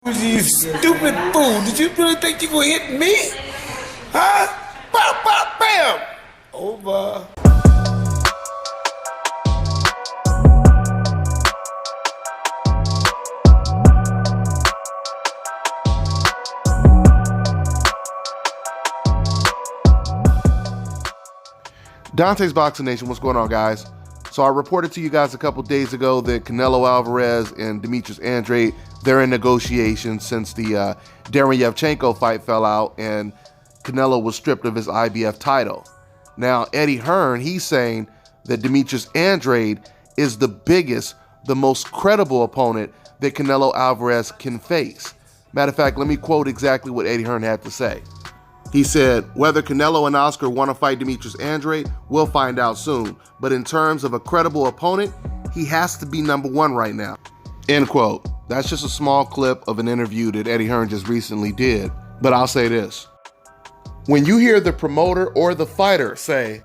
You stupid fool. Did you really think you gonna hit me? Huh? Bam, bam, bam. Over. Dante's Boxing Nation, what's going on, guys? So I reported to you guys a couple days ago that Canelo Alvarez and Demetrius Andrade, they're in negotiations since the Darren Yevchenko fight fell out and Canelo was stripped of his IBF title. Now, Eddie Hearn, he's saying that Demetrius Andrade is the biggest, the most credible opponent that Canelo Alvarez can face. Matter of fact, let me quote exactly what Eddie Hearn had to say. He said, whether Canelo and Oscar want to fight Demetrius Andrade, we'll find out soon. But in terms of a credible opponent, he has to be number one right now. End quote. That's just a small clip of an interview that Eddie Hearn just recently did. But I'll say this. When you hear the promoter or the fighter say,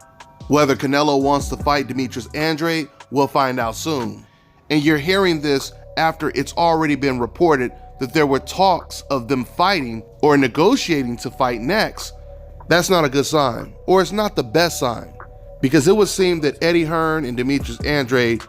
whether Canelo wants to fight Demetrius Andrade, we'll find out soon. And you're hearing this after it's already been reported that there were talks of them fighting or negotiating to fight next, that's not a good sign, or it's not the best sign, because it would seem that Eddie Hearn and Demetrius Andrade,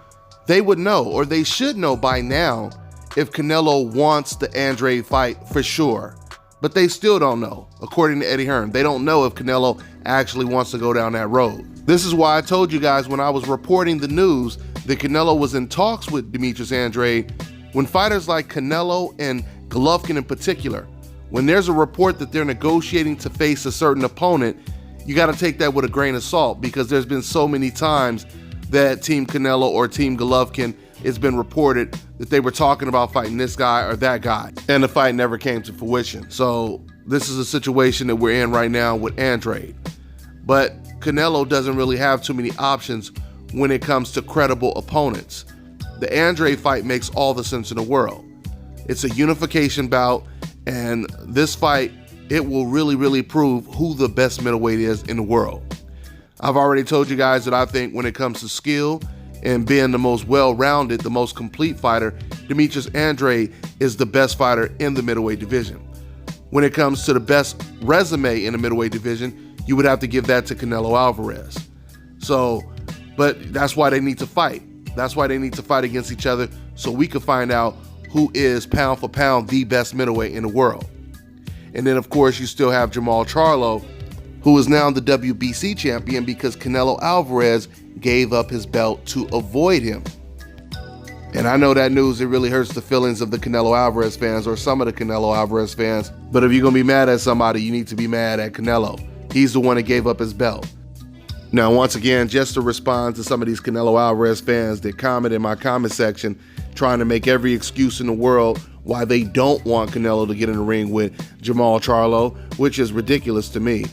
they would know, or they should know by now, if Canelo wants the Andrade fight for sure, but they still don't know. According to Eddie Hearn, they don't know if Canelo actually wants to go down that road. This is why I told you guys when I was reporting the news that Canelo was in talks with Demetrius Andrade. When fighters like Canelo and Golovkin in particular, when there's a report that they're negotiating to face a certain opponent, you got to take that with a grain of salt, because there's been so many times that Team Canelo or Team Golovkin, it's been reported that they were talking about fighting this guy or that guy, and the fight never came to fruition. So this is a situation that we're in right now with Andrade. But Canelo doesn't really have too many options when it comes to credible opponents. The Andrade fight makes all the sense in the world. It's a unification bout, and this fight, it will really prove who the best middleweight is in the world. I've already told you guys that I think when it comes to skill and being the most well-rounded, the most complete fighter, Demetrius Andrade is the best fighter in the middleweight division. When it comes to the best resume in the middleweight division, you would have to give that to Canelo Alvarez. So, but that's why they need to fight. That's why they need to fight against each other, so we can find out who is pound for pound the best middleweight in the world. And then of course you still have Jermall Charlo, who is now the WBC champion because Canelo Alvarez gave up his belt to avoid him. And I know that news, it really hurts the feelings of the Canelo Alvarez fans, or some of the Canelo Alvarez fans. But if you're gonna be mad at somebody, you need to be mad at Canelo. He's the one that gave up his belt. Now, once again, just to respond to some of these Canelo Alvarez fans that comment in my comment section, trying to make every excuse in the world why they don't want Canelo to get in the ring with Jermall Charlo, which is ridiculous to me.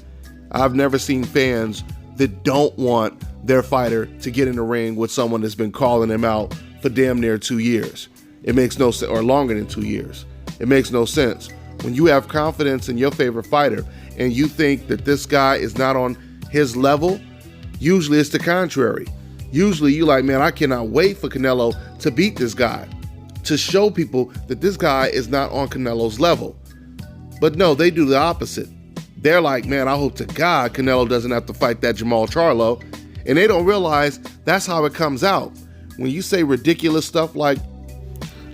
I've never seen fans that don't want their fighter to get in the ring with someone that's been calling him out for damn near 2 years. It makes no sense, or longer than 2 years. It makes no sense. When you have confidence in your favorite fighter and you think that this guy is not on his level, usually it's the contrary. Usually you like, man, I cannot wait for Canelo to beat this guy, to show people that this guy is not on Canelo's level. But no, they do the opposite. They're like, man, I hope to God Canelo doesn't have to fight that Jermall Charlo. And they don't realize that's how it comes out. When you say ridiculous stuff like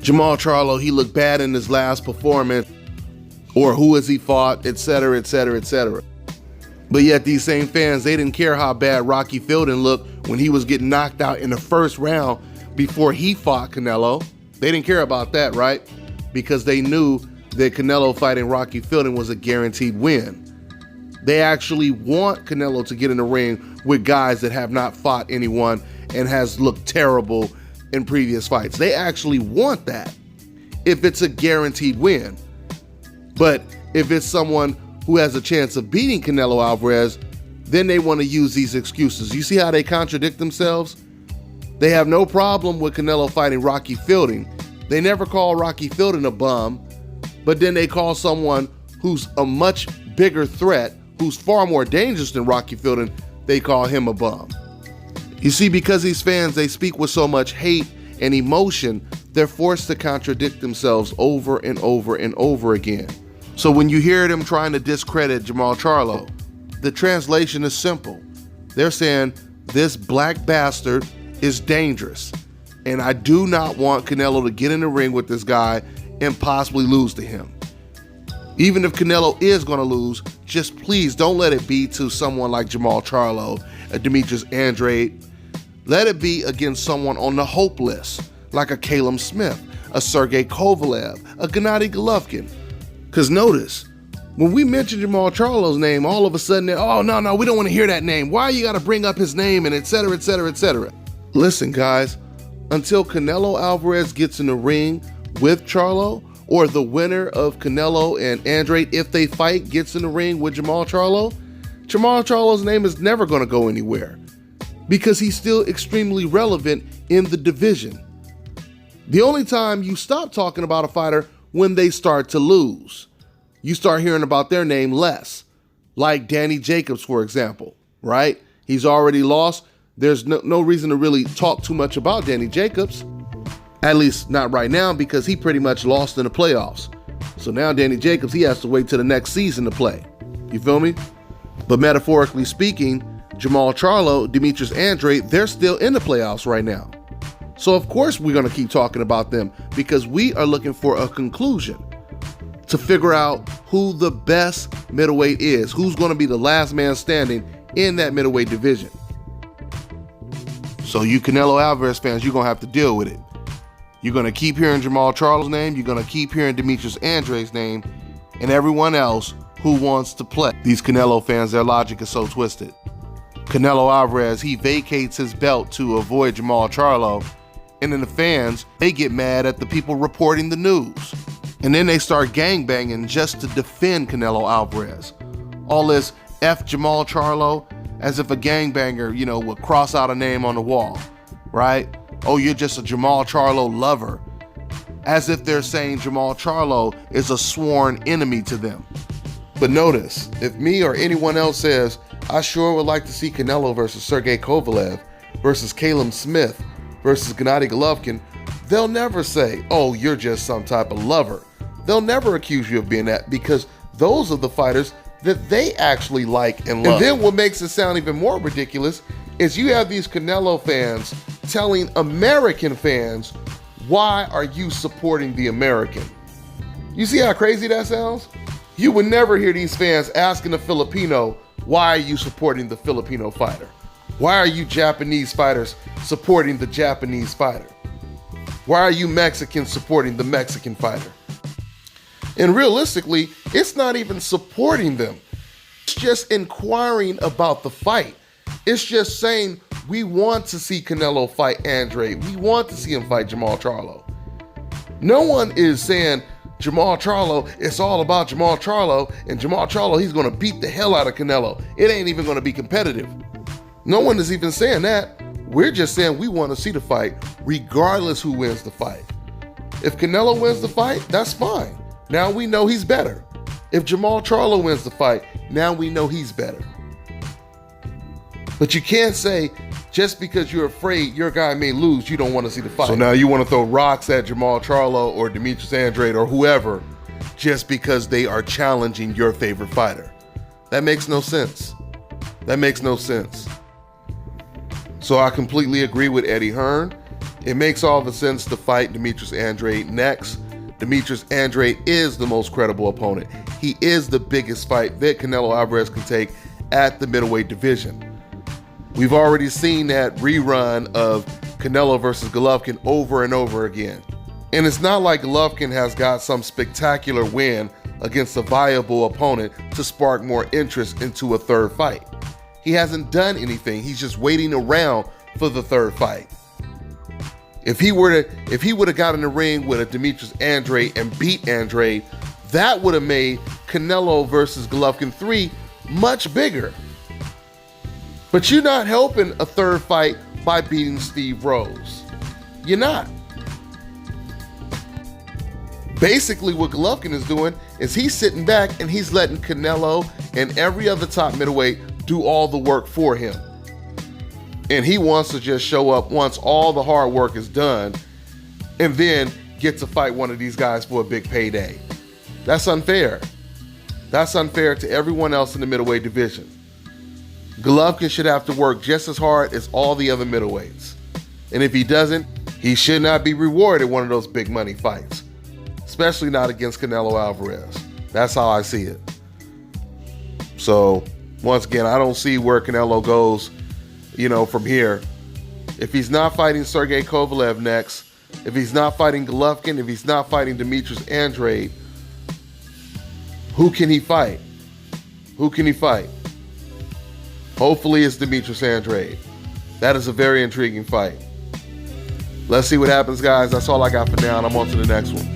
Jermall Charlo, he looked bad in his last performance, or who has he fought, etc., etc., etc. But yet these same fans, they didn't care how bad Rocky Fielding looked when he was getting knocked out in the first round before he fought Canelo. They didn't care about that, right? Because they knew that Canelo fighting Rocky Fielding was a guaranteed win. They actually want Canelo to get in the ring with guys that have not fought anyone and has looked terrible in previous fights. They actually want that if it's a guaranteed win. But if it's someone who has a chance of beating Canelo Alvarez, then they want to use these excuses. You see how they contradict themselves? They have no problem with Canelo fighting Rocky Fielding. They never call Rocky Fielding a bum, but then they call someone who's a much bigger threat, who's far more dangerous than Rocky Fielding, they call him a bum. You see, because these fans, they speak with so much hate and emotion, they're forced to contradict themselves over and over and over again. So when you hear them trying to discredit Jermall Charlo, the translation is simple. They're saying, this black bastard is dangerous, and I do not want Canelo to get in the ring with this guy and possibly lose to him. Even if Canelo is going to lose, just please don't let it be to someone like Jermall Charlo, a Demetrius Andrade. Let it be against someone on the hope list, like a Caleb Smith, a Sergey Kovalev, a Gennady Golovkin. Because notice, when we mention Jermall Charlo's name, all of a sudden, oh, no, we don't want to hear that name. Why you got to bring up his name and et cetera, et cetera, et cetera. Listen, guys, until Canelo Alvarez gets in the ring with Charlo, or the winner of Canelo and Andrade, if they fight, gets in the ring with Jermall Charlo's name is never going to go anywhere because he's still extremely relevant in the division. The only time you stop talking about a fighter when they start to lose. You start hearing about their name less, like Danny Jacobs, for example, right? He's already lost. There's no reason to really talk too much about Danny Jacobs. At least not right now, because he pretty much lost in the playoffs. So now Danny Jacobs, he has to wait till the next season to play. You feel me? But metaphorically speaking, Jermall Charlo, Demetrius Andrade, they're still in the playoffs right now. So of course we're going to keep talking about them because we are looking for a conclusion to figure out who the best middleweight is, who's going to be the last man standing in that middleweight division. So you Canelo Alvarez fans, you're going to have to deal with it. You're going to keep hearing Jermall Charlo's name. You're going to keep hearing Demetrius Andrade's name and everyone else who wants to play. These Canelo fans, their logic is so twisted. Canelo Alvarez, he vacates his belt to avoid Jermall Charlo. And then the fans, they get mad at the people reporting the news. And then they start gangbanging just to defend Canelo Alvarez. All this F Jermall Charlo, as if a gangbanger, would cross out a name on the wall, right? Oh, you're just a Jermall Charlo lover. As if they're saying Jermall Charlo is a sworn enemy to them. But notice, if me or anyone else says, I sure would like to see Canelo versus Sergey Kovalev versus Caleb Smith versus Gennady Golovkin, they'll never say, oh, you're just some type of lover. They'll never accuse you of being that because those are the fighters that they actually like and love. And then what makes it sound even more ridiculous is you have these Canelo fans telling American fans, why are you supporting the American? You see how crazy that sounds? You would never hear these fans asking a Filipino, why are you supporting the Filipino fighter? Why are you Japanese fighters supporting the Japanese fighter? Why are you Mexicans supporting the Mexican fighter? And realistically, it's not even supporting them. It's just inquiring about the fight. It's just saying, we want to see Canelo fight Andrade. We want to see him fight Jermall Charlo. No one is saying, Jermall Charlo, it's all about Jermall Charlo, and Jermall Charlo, he's going to beat the hell out of Canelo. It ain't even going to be competitive. No one is even saying that. We're just saying we want to see the fight, regardless who wins the fight. If Canelo wins the fight, that's fine. Now we know he's better. If Jermall Charlo wins the fight, now we know he's better. But you can't say, just because you're afraid your guy may lose, you don't want to see the fight. So now you want to throw rocks at Jermall Charlo or Demetrius Andrade or whoever just because they are challenging your favorite fighter. That makes no sense. That makes no sense. So I completely agree with Eddie Hearn. It makes all the sense to fight Demetrius Andrade next. Demetrius Andrade is the most credible opponent. He is the biggest fight that Canelo Alvarez can take at the middleweight division. We've already seen that rerun of Canelo versus Golovkin over and over again. And it's not like Golovkin has got some spectacular win against a viable opponent to spark more interest into a third fight. He hasn't done anything. He's just waiting around for the third fight. If he would have got in the ring with a Demetrius Andrade and beat Andrade, that would have made Canelo versus Golovkin 3 much bigger. But you're not helping a third fight by beating Steve Rose. You're not. Basically, what Golovkin is doing is he's sitting back and he's letting Canelo and every other top middleweight do all the work for him. And he wants to just show up once all the hard work is done and then get to fight one of these guys for a big payday. That's unfair. That's unfair to everyone else in the middleweight division. Golovkin should have to work just as hard as all the other middleweights. And if he doesn't, he should not be rewarded one of those big money fights, especially not against Canelo Alvarez. That's how I see it. So, once again, I don't see where Canelo goes, from here. If he's not fighting Sergey Kovalev next, if he's not fighting Golovkin, if he's not fighting Demetrius Andrade, who can he fight? Who can he fight? Hopefully it's Demetrius Andrade. That is a very intriguing fight. Let's see what happens, guys. That's all I got for now, and I'm on to the next one.